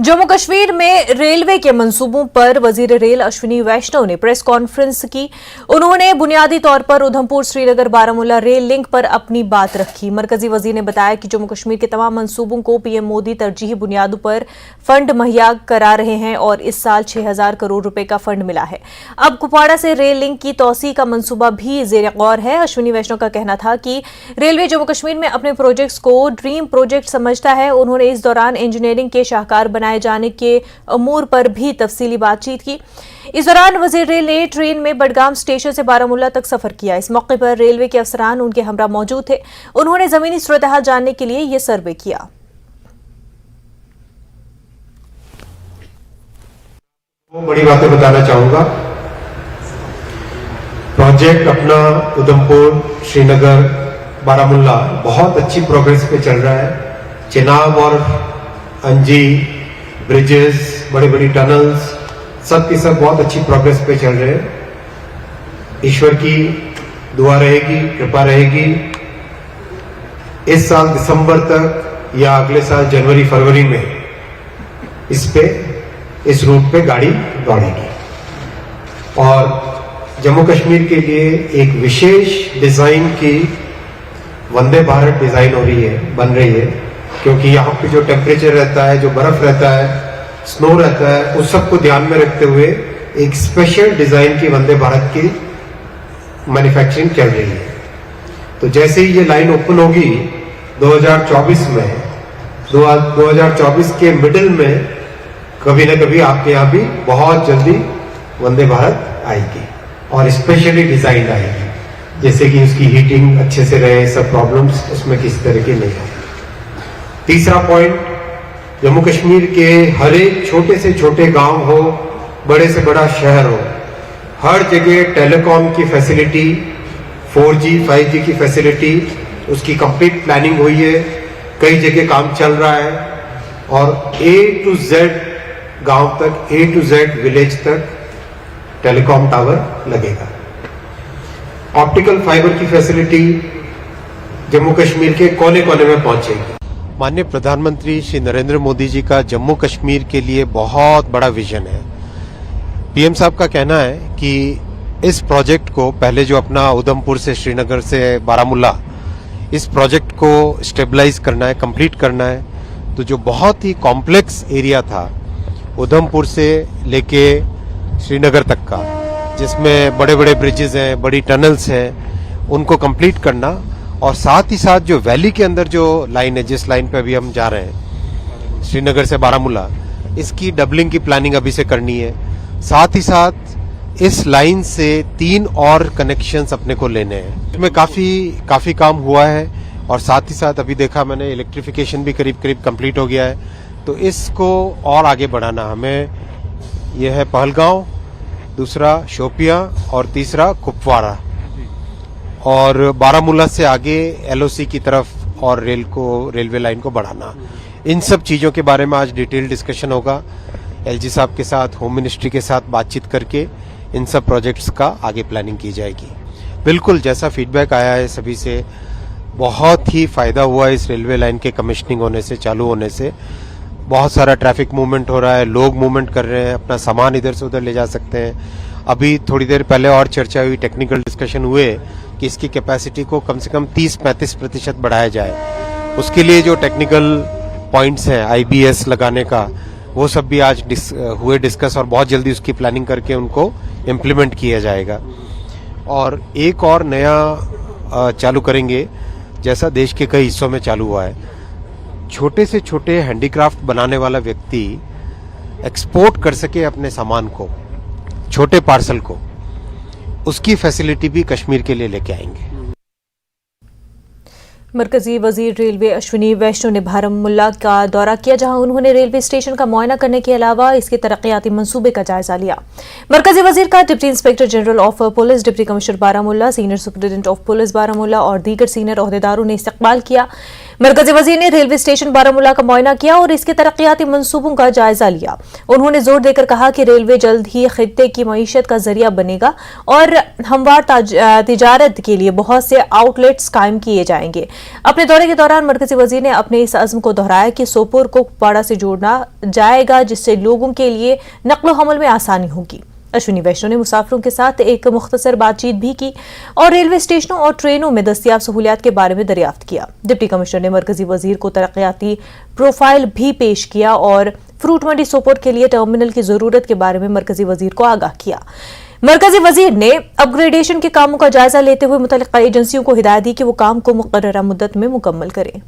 जम्मू कश्मीर में रेलवे के मंसूबों पर वजीर रेल अश्विनी वैष्णव ने प्रेस कॉन्फ्रेंस की। उन्होंने बुनियादी तौर पर उधमपुर श्रीनगर बारामूला रेल लिंक पर अपनी बात रखी। मरकजी वजीर ने बताया कि जम्मू कश्मीर के तमाम मंसूबों को पीएम मोदी तरजीही बुनियादों पर फंड मुहैया करा रहे हैं और इस साल 6,000 करोड़ रुपए का फंड मिला है। अब कुपवाड़ा से रेल लिंक की तोसी का मंसूबा भी जेर गौर है। अश्विनी वैष्णव का कहना था कि रेलवे जम्मू कश्मीर में अपने प्रोजेक्ट्स को ड्रीम प्रोजेक्ट समझता है। उन्होंने इस दौरान इंजीनियरिंग के शाहकार बनाए जाने के अमूर पर भी तफसीली बातचीत की। इस दौरान वजीर रेल ने ट्रेन में बडगाम स्टेशन से बारामूला तक सफर किया। इस मौके पर रेलवे के अफसरान उनके हमरा मौजूद थे। उन्होंने जमीनी सूरत-ए-हाल जानने के लिए यह सर्वे किया। बड़ी बातें बताना चाहूंगा। प्रोजेक्ट अपना उधमपुर श्रीनगर बारामूला बहुत अच्छी प्रोग्रेस पे चल रहा है। चिनाब और अंजी ब्रिजेस, बड़ी बड़ी टनल्स, सब की सब बहुत अच्छी प्रोग्रेस पे चल रहे हैं। ईश्वर की दुआ रहेगी, कृपा रहेगी। इस साल दिसंबर तक या अगले साल जनवरी फरवरी में इस रूट पे गाड़ी दौड़ेगी। और जम्मू कश्मीर के लिए एक विशेष डिजाइन की वंदे भारत डिजाइन हो रही है, बन रही है, क्योंकि यहाँ पे जो टेम्परेचर रहता है, जो बर्फ रहता है, स्नो रहता है, उस सब को ध्यान में रखते हुए एक स्पेशल डिजाइन की वंदे भारत की मैन्युफैक्चरिंग चल रही है। तो जैसे ही ये लाइन ओपन होगी 2024 में, 2024 के मिडिल में कभी ना कभी आपके यहाँ भी बहुत जल्दी वंदे भारत आएगी और स्पेशली डिजाइन आएगी, जैसे कि उसकी हीटिंग अच्छे से रहे, सब प्रॉब्लम्स उसमें किसी तरह के नहीं आए। तीसरा पॉइंट, जम्मू कश्मीर के हर एक छोटे से छोटे गांव हो, बड़े से बड़ा शहर हो, हर जगह टेलीकॉम की फैसिलिटी, 4G 5G की फैसिलिटी, उसकी कंप्लीट प्लानिंग हुई है। कई जगह काम चल रहा है और A to Z गांव तक, A to Z विलेज तक टेलीकॉम टावर लगेगा। ऑप्टिकल फाइबर की फैसिलिटी जम्मू कश्मीर के कोने कोने में पहुंचेगी। माननीय प्रधानमंत्री श्री नरेंद्र मोदी जी का जम्मू कश्मीर के लिए बहुत बड़ा विजन है। पीएम साहब का कहना है कि इस प्रोजेक्ट को पहले जो अपना उधमपुर से श्रीनगर से बारामूला, इस प्रोजेक्ट को स्टेबलाइज करना है, कंप्लीट करना है। तो जो बहुत ही कॉम्प्लेक्स एरिया था उधमपुर से लेके श्रीनगर तक का, जिसमें बड़े बड़े ब्रिजेस हैं, बड़ी टनल्स हैं, उनको कंप्लीट करना, और साथ ही साथ जो वैली के अंदर जो लाइन है, जिस लाइन पे अभी हम जा रहे हैं श्रीनगर से बारामूला, इसकी डबलिंग की प्लानिंग अभी से करनी है। साथ ही साथ इस लाइन से 3 और कनेक्शंस अपने को लेने हैं। इसमें काफी काम हुआ है और साथ ही साथ अभी देखा मैंने इलेक्ट्रिफिकेशन भी करीब करीब कंप्लीट हो गया है। तो इसको और आगे बढ़ाना हमें, यह है पहलगांव, दूसरा शोपियां और तीसरा कुपवाड़ा, और बारामूला से आगे LOC की तरफ और रेलवे लाइन को बढ़ाना। इन सब चीजों के बारे में आज डिटेल डिस्कशन होगा। LG साहब के साथ, होम मिनिस्ट्री के साथ बातचीत करके इन सब प्रोजेक्ट्स का आगे प्लानिंग की जाएगी। बिल्कुल जैसा फीडबैक आया है सभी से, बहुत ही फायदा हुआ है इस रेलवे लाइन के कमिश्निंग होने से, चालू होने से। बहुत सारा ट्रैफिक मूवमेंट हो रहा है, लोग मूवमेंट कर रहे हैं, अपना सामान इधर से उधर ले जा सकते हैं। अभी थोड़ी देर पहले और चर्चा हुई, टेक्निकल डिस्कशन हुए कि इसकी कैपेसिटी को कम से कम 30-35% बढ़ाया जाए। उसके लिए जो टेक्निकल पॉइंट्स हैं IBS लगाने का, वो सब भी आज हुए डिस्कस, और बहुत जल्दी उसकी प्लानिंग करके उनको इम्प्लीमेंट किया जाएगा। और एक और नया चालू करेंगे, जैसा देश के कई हिस्सों में चालू हुआ है। छोटे से छोटे हैंडीक्राफ्ट बनाने वाला व्यक्ति एक्सपोर्ट कर सके अपने सामान को, छोटे पार्सल को, उसकी फैसिलिटी भी कश्मीर के लिए लेके आएंगे। मरकजी वजीर रेलवे अश्विनी वैष्णव ने बारामूला का दौरा किया, जहां उन्होंने रेलवे स्टेशन का मुआयना करने के अलावा इसके तरक्याती मंसूबे का जायजा लिया। मरकजी वजीर का deputy inspector general of police, deputy commissioner Baramulla, senior superintendent of police Baramulla और दीगर सीनियर ओहदेदारों ने इस्तकबाल किया। मरकजी वजीर ने रेलवे स्टेशन बारामूला का मुआयना किया और इसके तरक्याती मंसूबों का जायजा लिया। उन्होंने जोर देकर कहा कि रेलवे जल्द ही खित्ते की मईशत का जरिया बनेगा और हमवार तिजारत के लिए बहुत से आउटलेट्स कायम किए जाएंगे। अपने दौरे के दौरान मरकजी वजीर ने अपने इस अज़्म को दोहराया कि सोपोर को कुपवाड़ा से जोड़ना जाएगा, जिससे लोगों के लिए नक्लो हमल में आसानी होगी। अश्विनी वैष्णव ने मुसाफिरों के साथ एक मुख्तसर बातचीत भी की और रेलवे स्टेशनों और ट्रेनों में दस्तियाब सहूलियात के बारे में दरियाफ्त किया। डिप्टी कमिश्नर ने मरकजी वजीर को तरक्याती प्रोफाइल भी पेश किया और फ्रूट मंडी सोपोर के लिए टर्मिनल की जरूरत के बारे में मरकजी वजीर को आगाह किया। मरकजी वजीर ने अपग्रेडेशन के कामों का जायजा लेते हुए मुतल्लिका एजेंसियों को हिदायत दी कि वो काम को मुकर्ररा मुद्दत में मुकम्मल करें।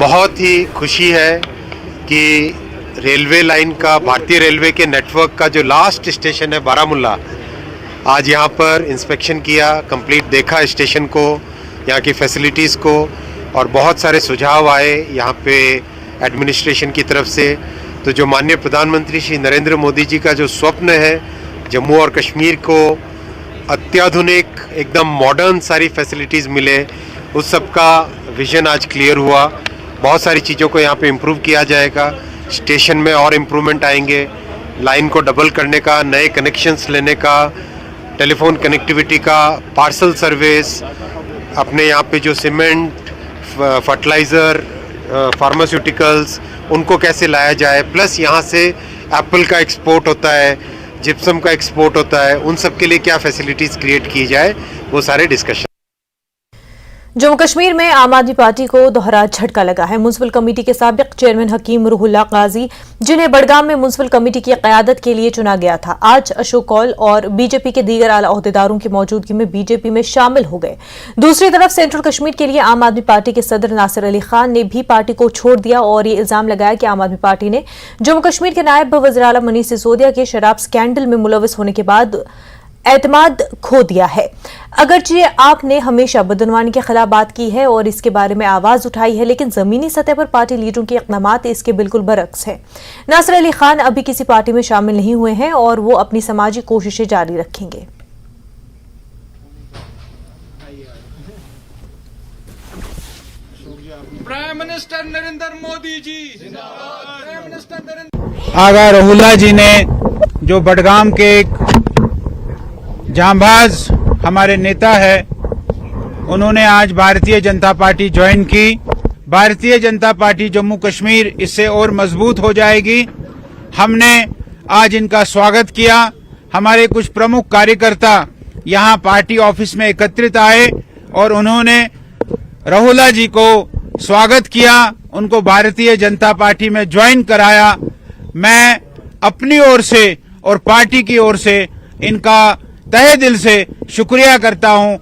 बहुत ही खुशी है कि रेलवे लाइन का, भारतीय रेलवे के नेटवर्क का जो लास्ट स्टेशन है बारामूला, आज यहाँ पर इंस्पेक्शन किया, कंप्लीट देखा स्टेशन को, यहाँ की फैसिलिटीज़ को, और बहुत सारे सुझाव आए यहाँ पे एडमिनिस्ट्रेशन की तरफ से। तो जो माननीय प्रधानमंत्री श्री नरेंद्र मोदी जी का जो स्वप्न है जम्मू और कश्मीर को अत्याधुनिक एकदम मॉडर्न सारी फैसिलिटीज़ मिले, उस सब का विजन आज क्लियर हुआ। बहुत सारी चीज़ों को यहाँ पे इम्प्रूव किया जाएगा, स्टेशन में और इम्प्रूवमेंट आएंगे, लाइन को डबल करने का, नए कनेक्शंस लेने का, टेलीफोन कनेक्टिविटी का, पार्सल सर्विस, अपने यहाँ पे जो सीमेंट, फर्टिलाइज़र, फार्मास्यूटिकल्स, उनको कैसे लाया जाए, प्लस यहाँ से एप्पल का एक्सपोर्ट होता है, जिप्सम का एक्सपोर्ट होता है, उन सब के लिए क्या फैसिलिटीज़ क्रिएट की जाए, वो सारे डिस्कशन। जम्मू कश्मीर में आम आदमी पार्टी को दोहरा झटका लगा है। म्युनिसिपल कमेटी के साबिक चेयरमैन हकीम रूहुल्लाह काजी, जिन्हें बडगाम में म्युनिसिपल कमेटी की क़यादत के लिए चुना गया था, आज अशोक कौल और बीजेपी के दीगर आला ओहदेदारों की मौजूदगी में बीजेपी में शामिल हो गए। दूसरी तरफ सेंट्रल कश्मीर के लिए आम आदमी पार्टी के सदर नासिर अली खान ने भी पार्टी को छोड़ दिया और ये इल्जाम लगाया कि आम आदमी पार्टी ने जम्मू कश्मीर के नायब वज़ीर आला मनीष सिसोदिया के शराब स्कैंडल में मुलविस होने के बाद एतमाद खो दिया है। अगरचे आपने हमेशा बदनवानी के खिलाफ बात की है और इसके बारे में आवाज उठाई है, लेकिन जमीनी सतह पर पार्टी लीडरों के इक़दामात इसके बिल्कुल बरक्स है। नासिर अली खान अभी किसी पार्टी में शामिल नहीं हुए हैं और वो अपनी समाजी कोशिशें जारी रखेंगे। प्राइम मिनिस्टर नरेंद्र मोदी जी जिंदाबाद। प्राइम मिनिस्टर नरेंद्र आगा रूहुल्लाह जी ने जो बडगाम के एक जांबाज हमारे नेता है, उन्होंने आज भारतीय जनता पार्टी ज्वाइन की। भारतीय जनता पार्टी जम्मू कश्मीर इससे और मजबूत हो जाएगी। हमने आज इनका स्वागत किया। हमारे कुछ प्रमुख कार्यकर्ता यहां पार्टी ऑफिस में एकत्रित आए और उन्होंने रूहुल्लाह जी को स्वागत किया, उनको भारतीय जनता पार्टी में ज्वाइन कराया। मैं अपनी ओर से और पार्टी की ओर से इनका तहे दिल से शुक्रिया करता हूं।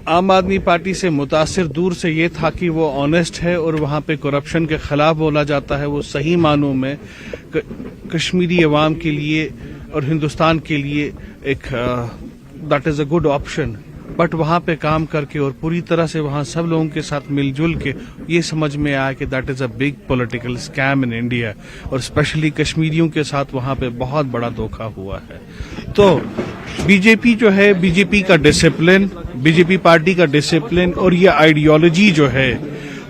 आम आदमी पार्टी से मुतासिर दूर से ये था कि वो ऑनेस्ट है और वहाँ पे करप्शन के खिलाफ बोला जाता है। वो सही मानों में कश्मीरी अवाम के लिए और हिंदुस्तान के लिए एक that is a good option. But वहाँ पे काम करके और पूरी तरह से वहाँ सब लोगों के साथ मिलजुल के ये समझ में आया कि that is a big political scam in India, और स्पेशली कश्मीरियों के साथ वहाँ पे बहुत बड़ा धोखा हुआ है। तो बीजेपी जो है, बीजेपी का डिसिप्लिन, बीजेपी पार्टी का डिसिप्लिन और ये आइडियोलॉजी जो है,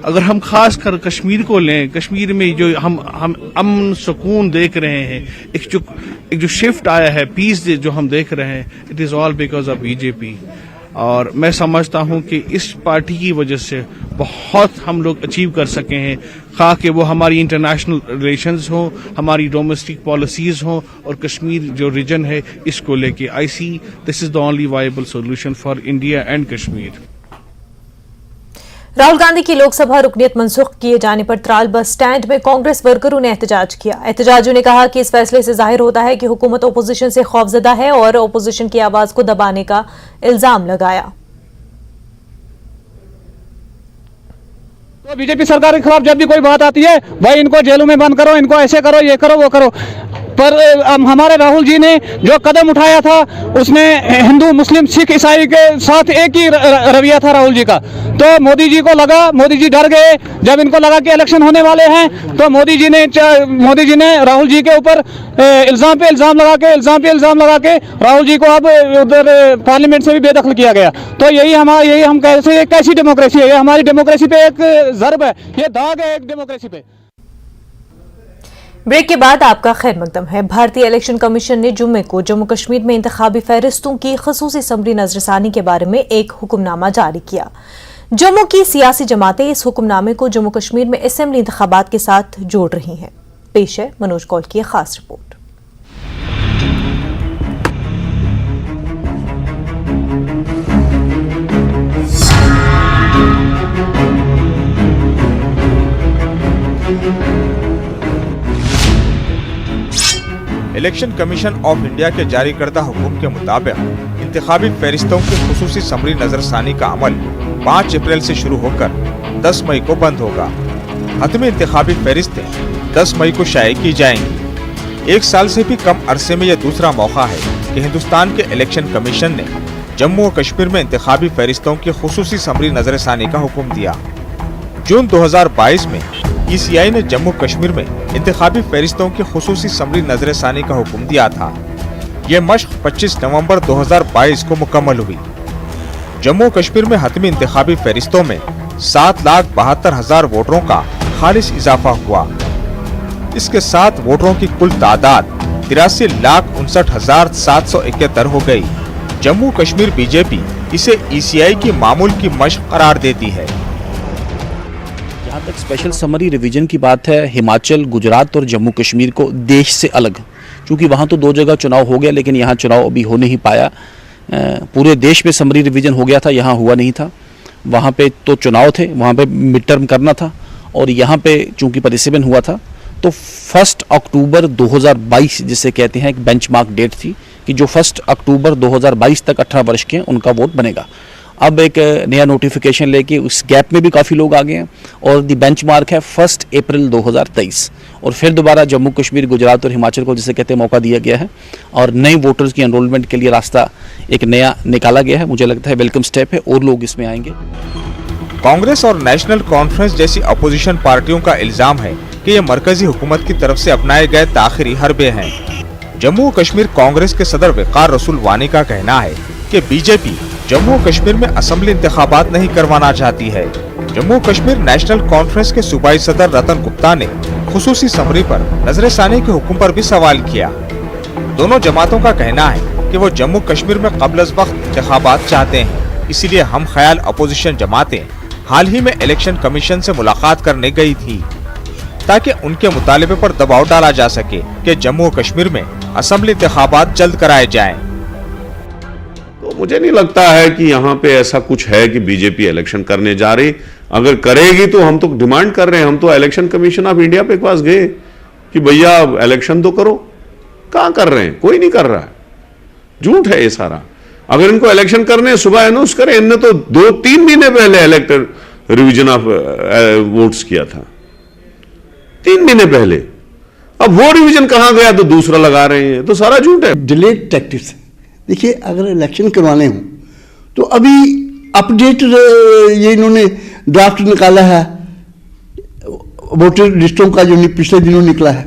अगर हम खास कर कश्मीर को लें, कश्मीर में जो हम अमन सुकून देख रहे हैं, एक जो शिफ्ट आया है, पीस जो हम देख रहे हैं, it is all because of BJP. और मैं समझता हूं कि इस पार्टी की वजह से बहुत हम लोग अचीव कर सके हैं, खा कि वो हमारी इंटरनेशनल रिलेशंस हो, हमारी डोमेस्टिक पॉलिसीज हो, और कश्मीर जो रीजन है इसको लेके I see this is the only viable solution for India and Kashmir. Rahul Gandhi की लोकसभा रुकनीयत मनसूख किए जाने पर त्राल बस स्टैंड में कांग्रेस वर्करों ने एहतजाज किया। एहतजाजियों ने कहा कि इस फैसले से जाहिर होता है कि हुकूमत ओपोजिशन से खौफजदा है और ओपोजिशन की आवाज को दबाने का इल्जाम लगाया। तो बीजेपी सरकार के खिलाफ जब भी कोई बात आती है, भाई इनको जेलों में बंद करो, इनको ऐसे करो, ये करो, वो करो। पर हमारे राहुल जी ने जो कदम उठाया था उसने हिंदू मुस्लिम सिख ईसाई के साथ एक ही रवैया था राहुल जी का। तो मोदी जी को लगा, मोदी जी डर गए जब इनको लगा कि इलेक्शन होने वाले हैं, तो मोदी जी ने राहुल जी के ऊपर इल्जाम पे इल्जाम लगा के राहुल जी को अब उधर पार्लियामेंट से भी बेदखल किया गया। तो यही हम कैसे कैसी डेमोक्रेसी है? ये हमारी डेमोक्रेसी पे एक ज़र्ब है, ये दाग है एक डेमोक्रेसी पे। ब्रेक के बाद आपका खैर मकदम है। भारतीय इलेक्शन कमीशन ने जुम्मे को जम्मू कश्मीर में इंतखाबी फहरिस्तों की खसूसी समरी नजरसानी के बारे में एक हुक्मनामा जारी किया। जम्मू की सियासी जमातें इस हुक्मनामे को जम्मू कश्मीर में असेंबली इंतखाबात के साथ जोड़ रही हैं। पेश है मनोज कौल की खास report. Election commission of India के जारी करदा हुक्म के मुताबिक इंतखाबी फहरिस्तों की खुसूसी समरी नजरसानी का अमल 5 अप्रैल से शुरू होकर 10 मई को बंद होगा। हतमी इंतखाबी फहरिस्तें 10 मई को शाये की जाएंगी। 1 साल से भी कम अरसे में यह दूसरा मौका है कि हिंदुस्तान के इलेक्शन कमीशन ने जम्मू और कश्मीर में इंतखाबी फहरिस्तों की खुसूसी समरी नजरसानी का हुक्म दिया। जून 2022 में ECI ने जम्मू कश्मीर में इंतखाबी फहरिस्तों की खुसूसी समरी नजरसानी का हुक्म दिया था। ये मश्क 25 नवंबर 2022 को मुकम्मल हुई। जम्मू कश्मीर में हतमी इंतखाबी फहरिस्तों में 7,72,000 वोटरों का खालिस इजाफा हुआ। इसके साथ वोटरों की कुल तादाद 83,59,771 हो गई। जम्मू कश्मीर बीजेपी इसे ECI की मामूल की मश्क करार देती है। जहाँ तक स्पेशल समरी रिवीजन की बात है, हिमाचल, गुजरात और जम्मू कश्मीर को देश से अलग, क्योंकि वहाँ तो 2 जगह चुनाव हो गया लेकिन यहाँ चुनाव अभी हो नहीं पाया। पूरे देश में समरी रिवीजन हो गया था, यहाँ हुआ नहीं था। वहाँ पे तो चुनाव थे, वहाँ पे मिड टर्म करना था, और यहाँ पे चूँकि परिसीमन हुआ था तो 1 अक्टूबर 2022 जिसे कहते हैं एक बेंचमार्क डेट थी कि जो 1 अक्टूबर 2022 तक 18 वर्ष के हैं उनका वोट बनेगा। अब एक नया नोटिफिकेशन लेके उस गैप में भी काफ़ी लोग आ गए हैं और दी बेंचमार्क है 1 अप्रैल 2023, और फिर दोबारा जम्मू कश्मीर, गुजरात और हिमाचल को जिसे कहते हैं मौका दिया गया है और नए वोटर्स की एनरोलमेंट के लिए रास्ता एक नया निकाला गया है। मुझे लगता है वेलकम स्टेप है और लोग इसमें आएंगे। कांग्रेस और नेशनल कॉन्फ्रेंस जैसी अपोजिशन पार्टियों का इल्जाम है कि ये मरकजी हुकूमत की तरफ से अपनाए गए ताखिरी हरबे हैं। जम्मू कश्मीर कांग्रेस के सदर वकार रसूल वानी का कहना है कि बीजेपी जम्मू कश्मीर में असेंबली इंतखाबात नहीं करवाना चाहती है। जम्मू कश्मीर नेशनल कॉन्फ्रेंस के सूबाई सदर रतन गुप्ता ने खुसूसी समरी पर नजरसानी के हुक्म पर भी सवाल किया। दोनों जमातों का कहना है कि वो जम्मू कश्मीर में क़ब्ल वक्त इंतखाबात चाहते हैं, इसीलिए हम ख्याल अपोजिशन जमातें हाल ही में इलेक्शन कमीशन से मुलाकात करने गई थी ताकि उनके मुतालिबे पर दबाव डाला जा सके कि जम्मू कश्मीर में असेंबली इंतखाबात जल्द कराए जाएं। तो मुझे नहीं लगता है कि यहाँ पे ऐसा कुछ है कि बीजेपी इलेक्शन करने जा रही। अगर करेगी तो हम तो डिमांड कर रहे हैं, हम तो इलेक्शन कमीशन ऑफ इंडिया पे पास गए कि भैया इलेक्शन तो करो। कहाँ कर रहे हैं? कोई नहीं कर रहा है, झूठ है ये सारा। अगर इनको इलेक्शन करने सुबह अनाउंस करें, इनने तो 2-3 महीने पहले इलेक्टर रिविजन ऑफ वोट्स किया था, 3 महीने पहले। अब वो रिवीजन कहां गया तो दूसरा लगा रहे हैं, तो सारा झूठ है। Delayed tactics. देखिए, अगर इलेक्शन करवाने हो तो अभी अपडेट ये इन्होंने ड्राफ्ट निकाला है वोटर लिस्टों का जो पिछले दिनों निकला है,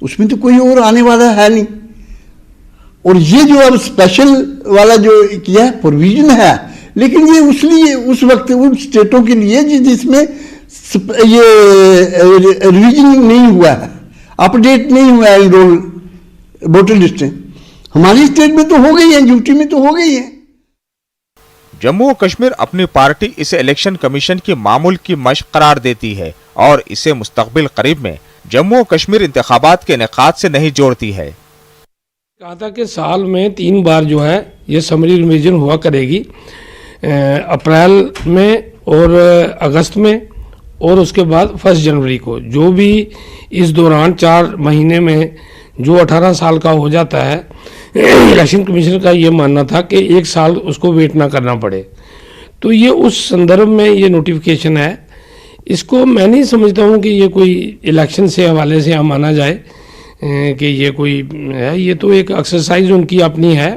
उसमें तो कोई और आने वाला है नहीं। और ये जो अब स्पेशल वाला जो किया है प्रोविजन है, लेकिन ये उस वक्त उन स्टेटों के लिए जिसमें ये रिवीजन नहीं हुआ है, अपडेट नहीं हुआ है इनरोल वोटर लिस्टें। हमारी स्टेट में तो हो गई है, यूटी में तो हो गई है। जम्मू और कश्मीर अपनी पार्टी इसे इलेक्शन कमीशन की मामूल की मश्क करार देती है और इसे मुस्तकबिल करीब में जम्मू और कश्मीर इंतखाबात के इनेकाद से नहीं जोड़ती है। कहा था कि साल में 3 बार जो है ये समरी रिवीजन हुआ करेगी, अप्रैल में और अगस्त में, और उसके बाद 1 जनवरी को। जो भी इस दौरान 4 महीने में जो 18 साल का हो जाता है, इलेक्शन कमीशन का ये मानना था कि 1 साल उसको वेट ना करना पड़े। तो ये उस संदर्भ में ये नोटिफिकेशन है। इसको मैं नहीं समझता हूँ कि ये कोई इलेक्शन से हवाले से हम माना जाए। कि ये कोई है, ये तो एक एक्सरसाइज उनकी अपनी है।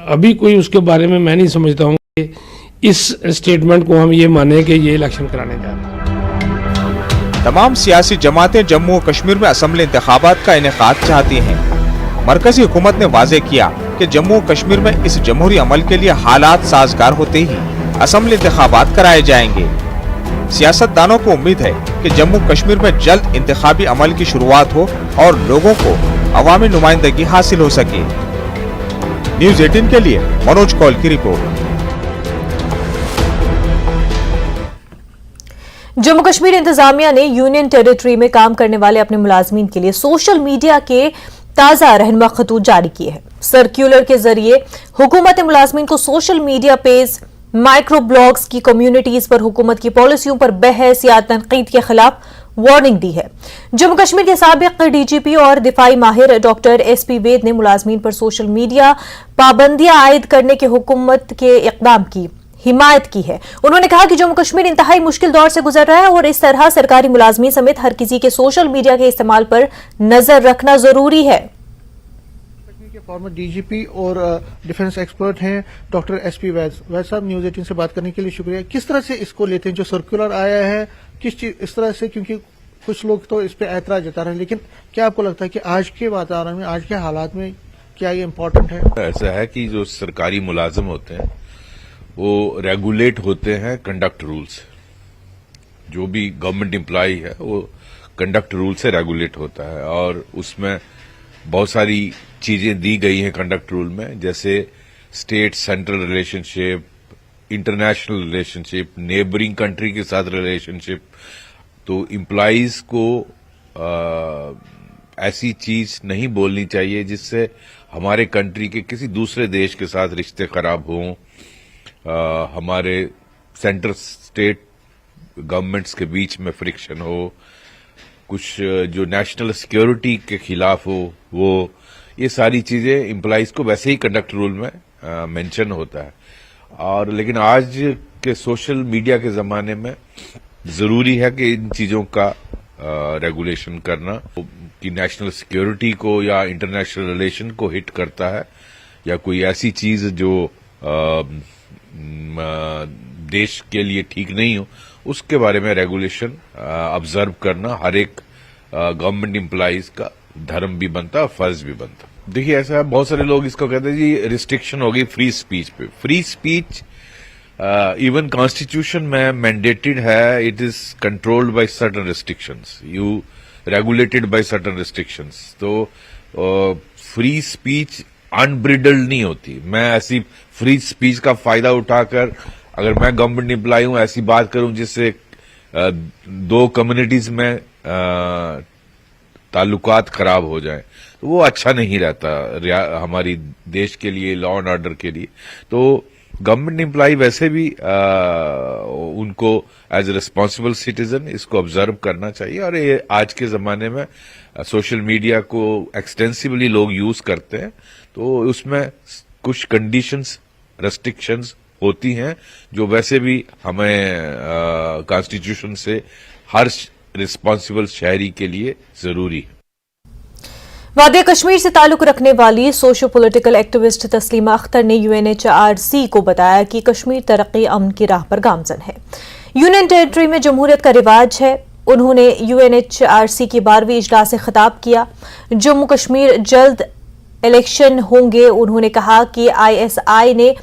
अभी कोई उसके बारे में मैं नहीं समझता हूँ कि इस स्टेटमेंट को हम ये माने कि ये इलेक्शन कराने जा रहे हैं। तमाम सियासी जमातें जम्मू और कश्मीर में असम्बली इंतखाबात का इनेकाद चाहती हैं। मरकजी हुकूमत ने वाजे किया कि जम्मू और कश्मीर में इस जमहूरी अमल के लिए हालात साजगार होते ही असम्बली इंतखाबात कराए जाएंगे। सियासतदानों को उम्मीद है कि जम्मू कश्मीर में जल्द इंतखाबी अमल की शुरुआत हो और लोगों को अवामी नुमाइंदगी हासिल हो सके। न्यूज 18 के लिए मनोज कौल की रिपोर्ट। जम्मू कश्मीर इंतजामिया ने यूनियन टेरिटरी में काम करने वाले अपने मुलाजमीन के लिए सोशल मीडिया के ताज़ा रहनुमा खतूत जारी किए हैं। सर्कुलर के जरिए हुकूमत ने मुलाजमीन को social media page, micro blogs की कम्युनिटीज पर हुकूमत की पॉलिसियों पर बहस या तनकीद के खिलाफ वार्निंग दी है। जम्मू कश्मीर के साबिक डीजीपी और दिफाई माहिर डॉक्टर एसपी वेद ने मुलाजमीन पर सोशल मीडिया पाबंदियां आयद करने के हुकूमत के इकदाम की हिमायत की है। उन्होंने कहा कि जम्मू कश्मीर इंतहाई मुश्किल दौर से गुजर रहा है और इस तरह सरकारी मुलाजमीन समेत हर किसी के सोशल मीडिया के इस्तेमाल पर नजर रखना जरूरी है। के फॉर्मर डीजीपी और डिफेंस एक्सपर्ट हैं डॉक्टर एसपी वैद साहब, न्यूज 18 से बात करने के लिए शुक्रिया। किस तरह से इसको लेते हैं जो सर्कुलर आया है, किस चीज इस तरह से, क्योंकि कुछ लोग तो इस पे ऐतराज जता रहे हैं, लेकिन क्या आपको लगता है कि आज के वातावरण में, आज के हालात में क्या ये इम्पोर्टेंट है? ऐसा है कि जो सरकारी मुलाजिम होते हैं वो रेगुलेट होते हैं कंडक्ट रूल से। जो भी गवर्नमेंट एम्प्लॉय है वो कंडक्ट रूल से रेगुलेट होता है और उसमें बहुत सारी चीजें दी गई हैं कंडक्ट रूल में, जैसे state central relationship, international relationship, neighbouring country के साथ रिलेशनशिप। तो एम्प्लॉइज को ऐसी चीज नहीं बोलनी चाहिए जिससे हमारे कंट्री के किसी दूसरे देश के साथ रिश्ते खराब हों, हमारे सेंटर स्टेट गवर्नमेंट्स के बीच में फ्रिक्शन हो, कुछ जो नेशनल सिक्योरिटी के खिलाफ हो, वो ये सारी चीजें एम्प्लॉइज को वैसे ही कंडक्ट रूल में मेंशन होता है। और लेकिन आज के सोशल मीडिया के जमाने में जरूरी है कि इन चीजों का रेगुलेशन करना कि नेशनल सिक्योरिटी को या इंटरनेशनल रिलेशन को हिट करता है या कोई ऐसी चीज जो देश के लिए ठीक नहीं हो, उसके बारे में रेगुलेशन ऑब्जर्व करना हर एक गवर्नमेंट एम्प्लॉइज का धर्म भी बनता है, फर्ज भी बनता। देखिए ऐसा है, बहुत सारे लोग इसको कहते हैं जी रिस्ट्रिक्शन हो गई फ्री स्पीच पे। फ्री स्पीच इवन कॉन्स्टिट्यूशन में मैंडेटेड है, it is controlled by certain restrictions, you regulated by certain restrictions. तो फ्री स्पीच अनब्रिडल्ड नहीं होती। मैं ऐसी फ्री स्पीच का फायदा उठाकर अगर मैं गवर्नमेंट एम्प्लॉय हूं ऐसी बात करूं जिससे दो कम्युनिटीज में ताल्लुकात खराब हो जाए, तो वो अच्छा नहीं रहता हमारी देश के लिए, लॉ एंड ऑर्डर के लिए। तो गवर्नमेंट एम्प्लॉय वैसे भी उनको एज ए रिस्पॉन्सिबल सिटीजन इसको ऑब्जर्व करना चाहिए। और ये आज के जमाने में सोशल मीडिया को एक्सटेंसिवली लोग यूज करते हैं, तो उसमें कुछ कंडीशंस, रेस्ट्रिक्शंस होती हैं जो वैसे भी हमें कॉन्स्टिट्यूशन से हर रिस्पॉन्सिबल शहरी के लिए जरूरी है। वादिया कश्मीर से ताल्लुक रखने वाली socio political activist Taslima Akhtar ने UNHRC को बताया कि कश्मीर तरक्की अमन की राह पर गामजन है। यूनियन टेरिटरी में जमहूरियत का रिवाज है। उन्होंने UNHRC की 12वीं इजलास से खिताब किया। जम्मू कश्मीर जल्द इलेक्शन होंगे। उन्होंने कहा कि ISI ने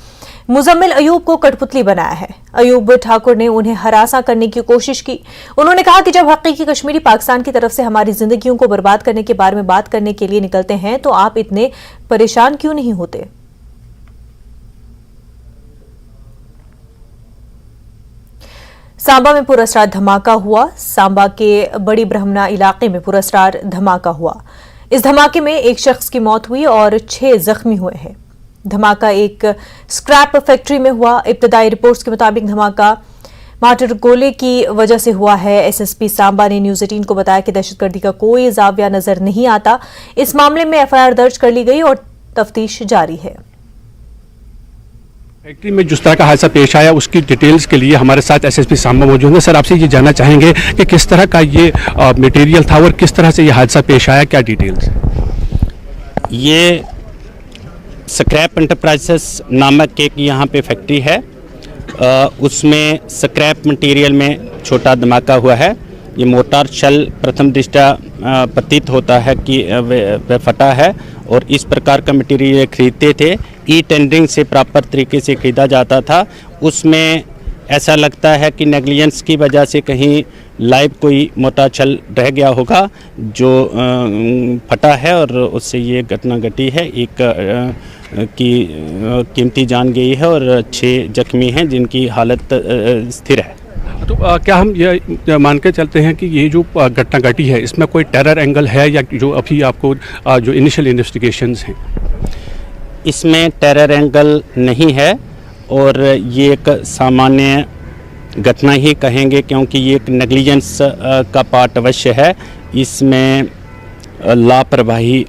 मुजम्मिल अयूब को कठपुतली बनाया है। अयूब ठाकुर ने उन्हें हरासा करने की कोशिश की। उन्होंने कहा कि जब हकीकी कश्मीरी पाकिस्तान की तरफ से हमारी जिंदगियों को बर्बाद करने के बारे में बात करने के लिए निकलते हैं तो आप इतने परेशान क्यों नहीं होते। सांबा में पुरस्कार धमाका हुआ। सांबा के बड़ी ब्रह्मना इलाके में पुरस्कार धमाका हुआ। इस धमाके में एक शख्स की मौत हुई और 6 जख्मी हुए हैं। धमाका एक स्क्रैप फैक्ट्री में हुआ। इब्तदाई रिपोर्ट्स के मुताबिक धमाका मार्टर गोले की वजह से हुआ है। SSP सांबा ने न्यूज 18 को बताया कि दहशतगर्दी का कोई जाविया नजर नहीं आता। इस मामले में FIR दर्ज कर ली गई और तफ्तीश जारी है। फैक्ट्री में जिस तरह का हादसा पेश आया उसकी डिटेल्स के लिए हमारे साथ एसएसपी सांबा मौजूद है। सर, आपसे ये जानना चाहेंगे कि किस तरह का ये मटेरियल था और किस तरह से ये हादसा पेश आया, क्या डिटेल्स? ये स्क्रैप एंटरप्राइजेस नामक एक यहाँ पे फैक्ट्री है, उसमें स्क्रैप मटेरियल में छोटा धमाका हुआ है। ये मोटार शल प्रथम दृष्टया प्रतीत होता है कि वह फटा है और इस प्रकार का मटेरियल खरीदते थे। ई टेंडरिंग से प्रॉपर तरीके से खरीदा जाता था। उसमें ऐसा लगता है कि नेग्लिजेंस की वजह से कहीं लाइव कोई मोटा छल रह गया होगा जो फटा है और उससे ये घटना घटी है। एक की कीमती जान गई है और 6 जख्मी हैं जिनकी हालत स्थिर है। तो क्या हम ये मान के चलते हैं कि ये जो घटना घटी है इसमें कोई टेरर एंगल है या जो अभी आपको जो इनिशियल इन्वेस्टिगेशंस हैं? इसमें टेरर एंगल नहीं है और ये एक सामान्य घटना ही कहेंगे क्योंकि ये एक नेग्लिजेंस का पार्ट अवश्य है। इसमें लापरवाही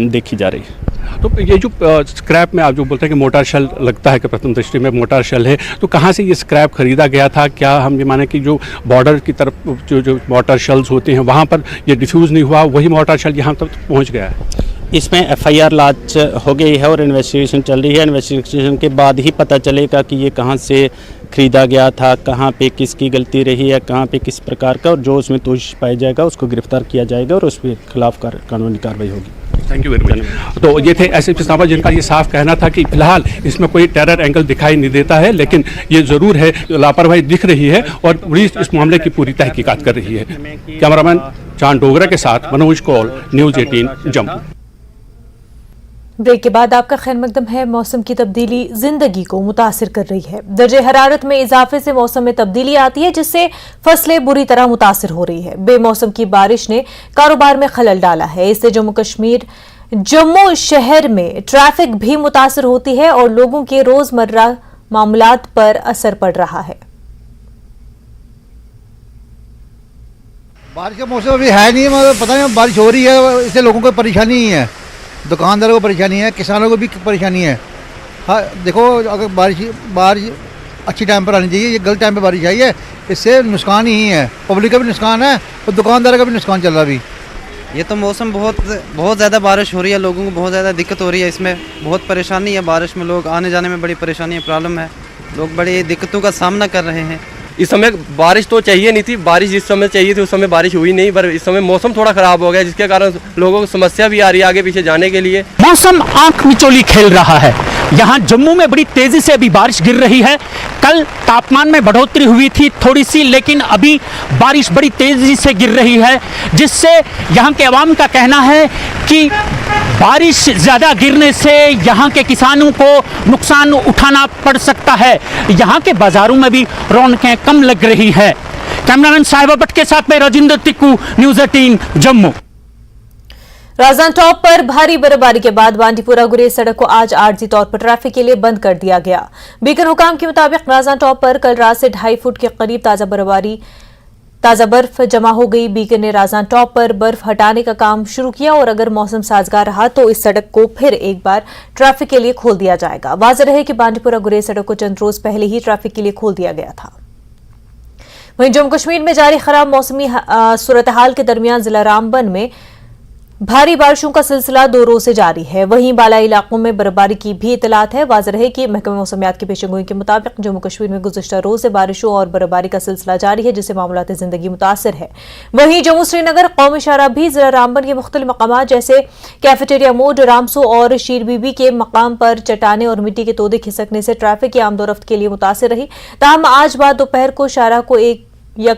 देखी जा रही है। तो ये जो स्क्रैप में आप जो बोलते हैं कि मोटार शल लगता है कि प्रथम दृष्टि में मोटार शल है, तो कहाँ से ये स्क्रैप खरीदा गया था? क्या हम ये माने कि जो बॉर्डर की तरफ जो मोटार शल्स होते हैं वहाँ पर ये डिफ्यूज़ नहीं हुआ, वही मोटार शल यहाँ तक पहुँच गया है? इसमें एफआईआर लॉन्च हो गई है और इन्वेस्टिगेशन चल रही है। इन्वेस्टिगेशन के बाद ही पता चलेगा कि ये कहाँ से खरीदा गया था, कहाँ पे किसकी गलती रही है, कहाँ पे किस प्रकार का, और जो उसमें दोषी पाया जाएगा उसको गिरफ्तार किया जाएगा और उसके खिलाफ कानूनी कार्रवाई होगी। Thank you very much. तो ये थे एसएसपी सांबा जिनका ये साफ कहना था कि फिलहाल इसमें कोई टेरर एंगल दिखाई नहीं देता है, लेकिन ये ज़रूर है लापरवाही दिख रही है और पुलिस इस मामले की पूरी तहकीकात कर रही है। कैमरामैन चांद डोगरा के साथ मनोज कौल, न्यूज़ 18 जम्मू। ब्रेक के बाद आपका खैर मकदम है। मौसम की तब्दीली जिंदगी को मुतासिर कर रही है। दर्जे हरारत में इजाफे से मौसम में तब्दीली आती है जिससे फसलें बुरी तरह मुतासिर हो रही है। बेमौसम की बारिश ने कारोबार में खलल डाला है। इससे जम्मू शहर में ट्रैफिक भी मुतासिर होती है और लोगों के रोजमर्रा मामलात पर असर पड़ रहा है। बारिश का मौसम अभी है नहीं, मतलब पता नहीं बारिश हो रही है, इससे लोगों को परेशानी ही है, दुकानदारों को परेशानी है, किसानों को भी परेशानी है। हाँ देखो, अगर बारिश अच्छी टाइम पर आनी चाहिए, ये गलत टाइम पर बारिश आई है, इससे नुकसान ही है, पब्लिक का भी नुकसान है और दुकानदारों का भी नुकसान चल रहा अभी। ये तो मौसम बहुत ज़्यादा बारिश हो रही है, लोगों को बहुत ज़्यादा दिक्कत हो रही है, इसमें बहुत परेशानी है। बारिश में लोग आने जाने में बड़ी परेशानी है, प्रॉब्लम है, लोग बड़ी दिक्कतों का सामना कर रहे हैं। इस समय बारिश तो चाहिए नहीं थी, बारिश जिस समय चाहिए थी उस समय बारिश हुई नहीं, पर इस समय मौसम थोड़ा खराब हो गया जिसके कारण लोगों को समस्या भी आ रही है आगे पीछे जाने के लिए। मौसम आंख मिचौली खेल रहा है। यहाँ जम्मू में बड़ी तेजी से अभी बारिश गिर रही है। कल तापमान में बढ़ोतरी हुई थी थोड़ी सी, लेकिन अभी बारिश बड़ी तेजी से गिर रही है जिससे यहाँ के अवाम का कहना है कि बारिश ज़्यादा गिरने से यहाँ के किसानों को नुकसान उठाना पड़ सकता है। यहाँ के बाजारों में भी रौनकें कम लग रही है। कैमरामैन साहिबा भट्ट के साथ मैं राजेंद्र तिक्कू, न्यूज़ 18 जम्मू। राजधानी टॉप पर भारी बर्फबारी के बाद बांडीपुरा गुरेज सड़क को आज आर्जी तौर पर ट्रैफिक के लिए बंद कर दिया गया। बीकन हुकाम के मुताबिक राजधानी टॉप पर कल रात से 2.5 फुट के करीब ताजा बर्फ जमा हो गई। बीकन ने राजधानी टॉप पर बर्फ हटाने का काम शुरू किया और अगर मौसम साजगार रहा तो इस सड़क को फिर एक बार ट्रैफिक के लिए खोल दिया जाएगा। वाज़ेह रहे कि बांडीपुरा गुरेज सड़क को चंद रोज पहले ही ट्रैफिक के लिए खोल दिया गया था। वहीं जम्मू कश्मीर में जारी खराब मौसमी सूरत हाल के दरमियान जिला रामबन में भारी बारिशों का सिलसिला 2 रोज से जारी है। वहीं बालाई इलाकों में बर्फबारी की भी इतलात है। वाज़ेह रहे कि महकमा मौसमियात की पेशेगोई के मुताबिक जम्मू कश्मीर में गुज़िश्ता रोज से बारिशों और बर्फबारी का सिलसिला जारी है जिससे मामलात जिंदगी मुतासर है। वहीं जम्मू श्रीनगर कौमी शाहराह भी जिला रामबन के मुख्तलिफ मकामात जैसे कैफेटेरिया मोड, रामसो और शीर बीबी के मकाम पर चट्टाने और मिट्टी के तोदे खिसकने से ट्रैफिक की आमदोरफ्त के लिए मुतासर रही। ताहम आज बाद दोपहर को शाहराह को एक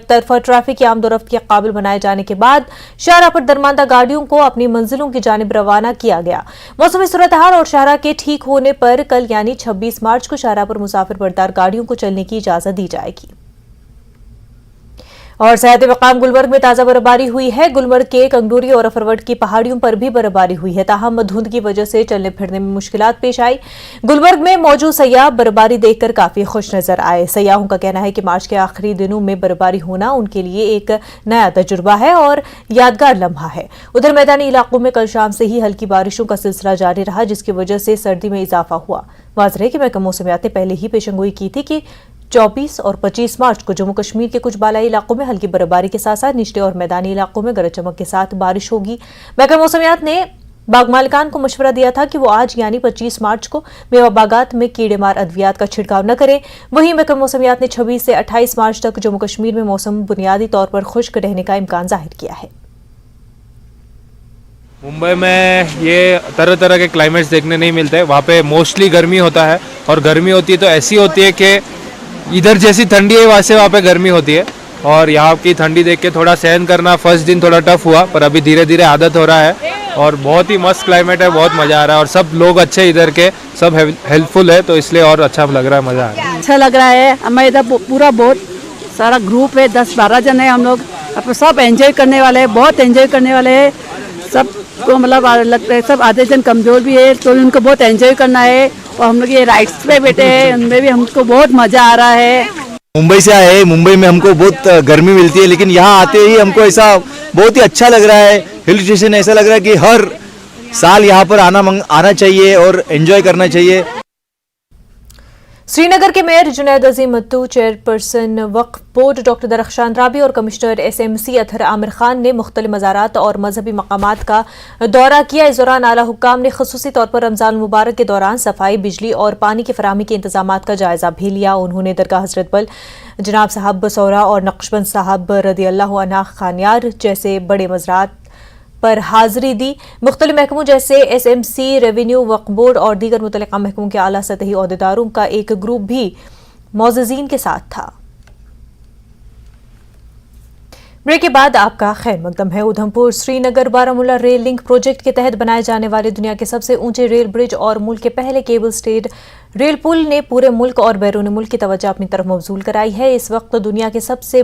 तरफा ट्रैफिक की आमदोरफ्त के काबिल बनाए जाने के बाद शाहराह पर दरमानदा गाड़ियों को अपनी मंजिलों की जानिब रवाना किया गया। मौसमी सूरत हाल और शाहराह के ठीक होने पर कल यानी 26 मार्च को शाहराह पर मुसाफिर बरदार गाड़ियों को चलने की इजाजत दी जाएगी। और सेहत मकाम गुलमर्ग में ताजा बर्फबारी हुई है। गुलमर्ग के कंगडोरी और अफरवट की पहाड़ियों पर भी बर्फबारी हुई है। ताहम धुंध की वजह से चलने फिरने में मुश्किलात पेश आई। गुलमर्ग में मौजूद सयाह बर्फबारी देखकर काफी खुश नजर आए। सयाहों का कहना है कि मार्च के आखिरी दिनों में बर्फबारी होना उनके लिए एक नया तजुर्बा है और यादगार लम्हा है। उधर मैदानी इलाकों में कल शाम से ही हल्की बारिशों का सिलसिला जारी रहा जिसकी वजह से सर्दी में इजाफा हुआ। वाज़ रहे कि महकमा मौसमियात ने पहले ही पेशंगोई की थी कि 24 और 25 मार्च को जम्मू कश्मीर के कुछ बालाई इलाकों में हल्की बर्फबारी के साथ साथ निचले और मैदानी इलाकों में गरज चमक के साथ बारिश होगी। महकमा मौसमियात ने बाग मालिकान को मशवरा दिया था कि वो आज यानी 25 मार्च को मेवा बागात में कीड़ेमार अद्वियात का छिड़काव न करें। वहीं महकमा मौसमियात ने 26 से 28 मार्च तक जम्मू कश्मीर में मौसम बुनियादी तौर पर खुश्क रहने का इम्कान जाहिर किया है। मुंबई में ये तरह तरह के क्लाइमेट्स देखने नहीं मिलते, वहाँ पे मोस्टली गर्मी होता है और गर्मी होती है तो ऐसी होती है कि इधर जैसी ठंडी है वैसे वहाँ पे गर्मी होती है और यहाँ की ठंडी देख के थोड़ा सहन करना फर्स्ट दिन थोड़ा टफ हुआ पर अभी धीरे धीरे आदत हो रहा है और बहुत ही मस्त क्लाइमेट है, बहुत मज़ा आ रहा है और सब लोग अच्छे इधर के सब हेल्पफुल है तो इसलिए और अच्छा लग रहा है, मज़ा आ रहा है। अच्छा लग रहा है, हमें इधर पूरा बहुत सारा ग्रुप है, 10-12 जन है हम लोग, अब सब एंजॉय करने वाले हैं, बहुत एंजॉय करने वाले हैं। सबको मतलब लगता है सब आधे जन कमज़ोर भी है तो उनको बहुत एंजॉय करना है और हम लोग ये राइड्स पे बैठे हैं उनमें भी हमको बहुत मज़ा आ रहा है। मुंबई से आए हैं, मुंबई में हमको बहुत गर्मी मिलती है लेकिन यहाँ आते ही हमको ऐसा बहुत ही अच्छा लग रहा है। हिल स्टेशन ऐसा लग रहा है कि हर साल यहाँ पर आना चाहिए और एंजॉय करना चाहिए। श्रीनगर के मेयर जुनैद अजीम मत्तू, चेयरपर्सन वक्फ बोर्ड डॉक्टर दरख्शान राबी और कमिश्नर SMC अतहर आमिर खान ने मुख्तलिफ मज़ारात और मजहबी मकामात का दौरा किया। इस दौरान आला हुक्काम ने खुसूसी तौर पर रमज़ान मुबारक के दौरान सफाई, बिजली और पानी की फराहमी के इंतजामात का जायजा भी लिया। उन्होंने दरगाह हजरत बल जनाब साहब सौरा और नक्शबंद साहब रदी अल्लाह अन्हा खानियार जैसे बड़े मज़ारात पर हाजिरी दी। मुख्तलिफ महकमों जैसे SMC, रेवेन्यू, वक्फ बोर्ड और दीगर मुतल्लिका महकमों के आला सतही ओहदेदारों का एक ग्रुप भी मौजूदीन के साथ था। ब्रेक के बाद आपका खैर मकदम है। Udhampur Srinagar Baramulla rail link project के तहत बनाए जाने वाले दुनिया के सबसे ऊंचे रेल ब्रिज और मुल्क के पहले केबल स्टेड रेल पुल ने पूरे मुल्क और बैरून मुल्क की तवज्जो अपनी तरफ मबजूल कराई है। इस वक्त दुनिया के सबसे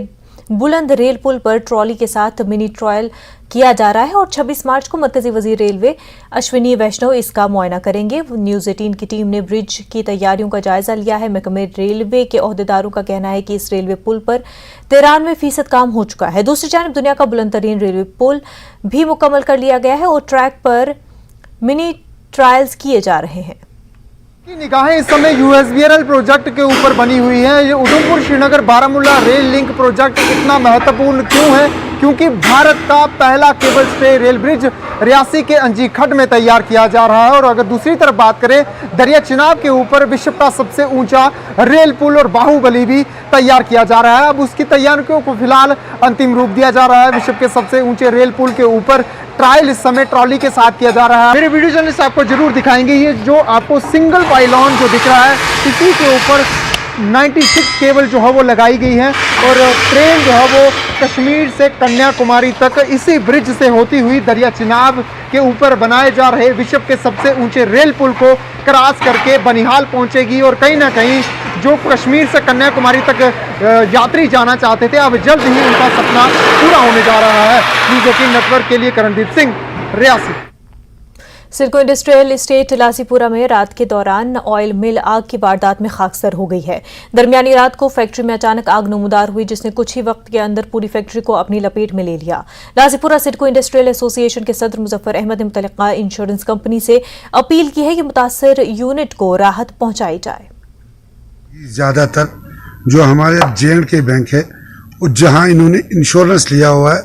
बुलंद रेल पुल पर ट्रॉली के साथ मिनी ट्रायल किया जा रहा है और 26 मार्च को मरकजी वजीर रेलवे अश्विनी वैष्णव इसका मुआयना करेंगे। न्यूज़ 18 की टीम ने ब्रिज की तैयारियों का जायजा लिया है। महकमे रेलवे के ओहदेदारों का कहना है कि इस रेलवे पुल पर 93% काम हो चुका है। दूसरी जानब दुनिया का बुलंद तरीन रेलवे पुल भी मुकम्मल कर लिया गया है और ट्रैक पर मिनी ट्रायल्स किए जा रहे हैं। निगाहें इस समय USBRL प्रोजेक्ट के ऊपर बनी हुई है। ये Udhampur Srinagar Baramulla rail link project इतना महत्वपूर्ण क्यों है? क्योंकि भारत का पहला cable stay rail bridge Reasi के अंजी खड्ड में तैयार किया जा रहा है और अगर दूसरी तरफ बात करें दरिया चिनाब के ऊपर विश्व का सबसे ऊंचा रेल पुल और बाहुबली भी तैयार किया जा रहा है। अब उसकी तैयारियों को फिलहाल अंतिम रूप दिया जा रहा है। विश्व के सबसे ऊंचे रेल पुल के ऊपर ट्रायल इस समय ट्रॉली के साथ किया जा रहा है। मेरे वीडियो जर्नलिस्ट आपको जरूर दिखाएंगे ये जो आपको सिंगल पाइलॉन जो दिख रहा है इसी के ऊपर 96 केबल जो है वो लगाई गई है और ट्रेन जो है वो कश्मीर से कन्याकुमारी तक इसी ब्रिज से होती हुई दरिया चिनाब के ऊपर बनाए जा रहे विश्व के सबसे ऊंचे रेल पुल को क्रॉस करके बनिहाल पहुंचेगी और कहीं ना कहीं जो कश्मीर से कन्याकुमारी तक यात्री जाना चाहते थे अब जल्द ही उनका सपना पूरा होने जा रहा है। न्यूज़ 18 नेटवर्क के लिए करणदीप सिंह, रियासी। सिडको इंडस्ट्रियल एस्टेट लासीपुरा में रात के दौरान ऑयल मिल आग की वारदात में खाकसर हो गई है। दरमियानी रात को फैक्ट्री में अचानक आग नमूदार हुई जिसने कुछ ही वक्त के अंदर पूरी फैक्ट्री को अपनी लपेट में ले लिया। लासीपुरा सिडको इंडस्ट्रियल एसोसिएशन के सदर मुजफ्फर अहमद ने मुतल्लिका इंश्योरेंस कंपनी से अपील की है कि मुतासर यूनिट को राहत पहुंचाई जाए। ज्यादातर जो हमारे J&K बैंक है जहां इन्होंने इंश्योरेंस लिया हुआ है,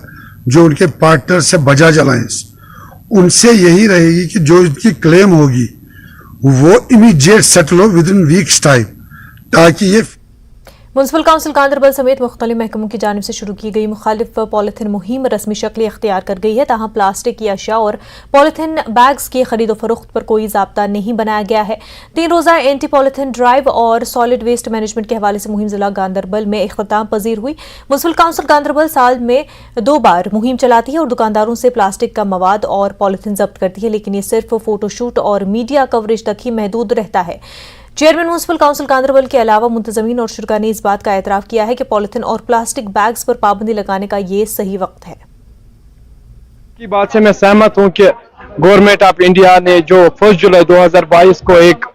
जो उनके पार्टनर से बजाज अलायंस, उनसे यही रहेगी कि जो इनकी क्लेम होगी वो इमीडिएट सेटल हो विद इन वीक्स टाइम, ताकि ये म्युनिसिपल काउंसिल गांधरबल समेत मुख्तलिफ महकमों की जानिब से शुरू की गई मुखालिफ पॉलिथीन मुहिम रस्मी शक्ल इख्तियार कर गई है। ताहम प्लास्टिक की अशिया और पॉलिथीन बैग्स की खरीदो फरोख्त पर कोई ज़ाब्ता नहीं बनाया गया है। 3 रोज़ा एंटी पॉलिथीन ड्राइव और सॉलिड वेस्ट मैनेजमेंट के हवाले से मुहिम जिला गांधरबल में इख्तिताम पजीर हुई। म्युनिसिपल काउंसिल गांधरबल साल में 2 बार मुहिम चलाती है और दुकानदारों से प्लास्टिक का मवाद और पॉलिथीन जब्त करती है, लेकिन ये सिर्फ फोटोशूट और मीडिया कवरेज तक ही महदूद रहता है। चेयरमैन म्युनिसिपल काउंसिल गांधरबल के अलावा मुंतजमीन और शुरा ने इस बात का एतराफ़ किया है कि पॉलिथीन और प्लास्टिक बैग्स पर पाबंदी लगाने का ये सही वक्त है। की बात से मैं सहमत हूं कि गवर्नमेंट ऑफ इंडिया ने जो 1 जुलाई 2022 को एक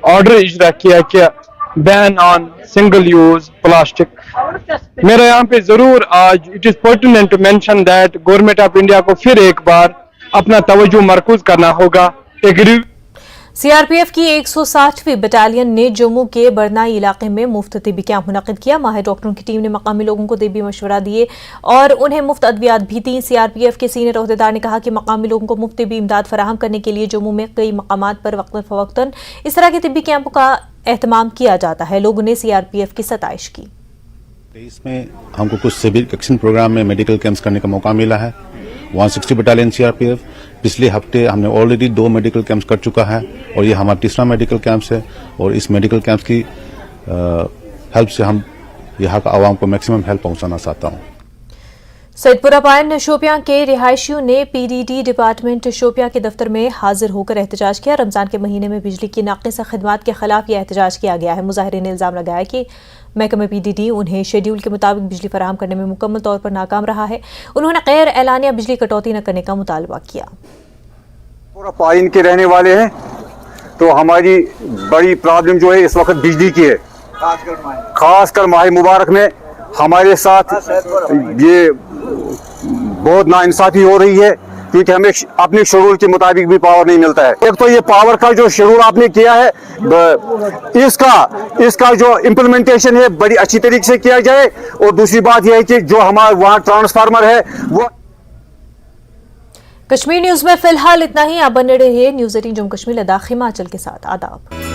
ऑर्डर इजरा किया कि ban on single use plastic. मेरा यहाँ पे जरूर आज it is pertinent to mention that government of India को फिर एक बार अपना तवज्जो मरकूज करना होगा। सीआरपीएफ की 160वीं बटालियन ने जम्मू के बरनाई इलाके में मुफ्त तिब्बी कैंप मुनक्किद किया। माहिर डॉक्टरों की टीम ने मकामी लोगों को तिब्बी मशवरा दिए और उन्हें मुफ्त अद्वियात भी दी। सीआरपीएफ के सीनियर ओहदेदार ने कहा कि मकामी लोगों को मुफ्त तिब्बी इमदाद फराहम करने के लिए जम्मू में कई मकामात पर वक्तन फवक्तन इस तरह के तिब्बी कैंपों का एहतमाम किया जाता है। लोगों ने सीआरपीएफ की सताइश की। इसमें हमको कुछ सिविल एक्शन प्रोग्राम में मेडिकल कैंप्स करने का मौका मिला है। 160 बटालियन सीआरपीएफ पिछले हफ्ते हमने ऑलरेडी 2 मेडिकल कैंप्स कर चुका है और ये हमारा तीसरा मेडिकल कैंप्स है और इस मेडिकल कैंप्स की हेल्प से हम यहाँ का आवाम को मैक्सिमम हेल्प पहुंचाना चाहता हूँ। सैदपुरा पायन शोपियां के रिहायशियों ने पीडीडी डिपार्टमेंट शोपियां के दफ्तर में हाजिर होकर एहतजाज किया। रमजान के महीने में बिजली की नाक़िस खिदमात के खिलाफ यह एहतजाज किया गया है। मुजाहिरीन ने इल्जाम लगाया कि महकमा पीडीडी उन्हें शेड्यूल के मुताबिक बिजली फराहम करने में मुकम्मल तौर पर नाकाम रहा है। उन्होंने गैर एलानिया बिजली कटौती न करने का मुतालबा किया। पूरा पायन के रहने वाले हैं तो हमारी बड़ी प्रॉब्लम जो है इस वक्त बिजली की है। खासकर माह मुबारक में हमारे साथ ये बहुत नाइंसाफी हो रही है क्योंकि हमें अपने शेड्यूल के मुताबिक भी पावर नहीं मिलता है। एक तो ये पावर का जो शेड्यूल आपने किया है इसका जो इम्प्लीमेंटेशन है बड़ी अच्छी तरीके से किया जाए और दूसरी बात यह है कि जो हमारा वहाँ ट्रांसफार्मर है वो। कश्मीर न्यूज में फिलहाल इतना ही। आप बने रहिए न्यूज़ 18 जम्मू कश्मीर लद्दाख हिमाचल के साथ। आदाब।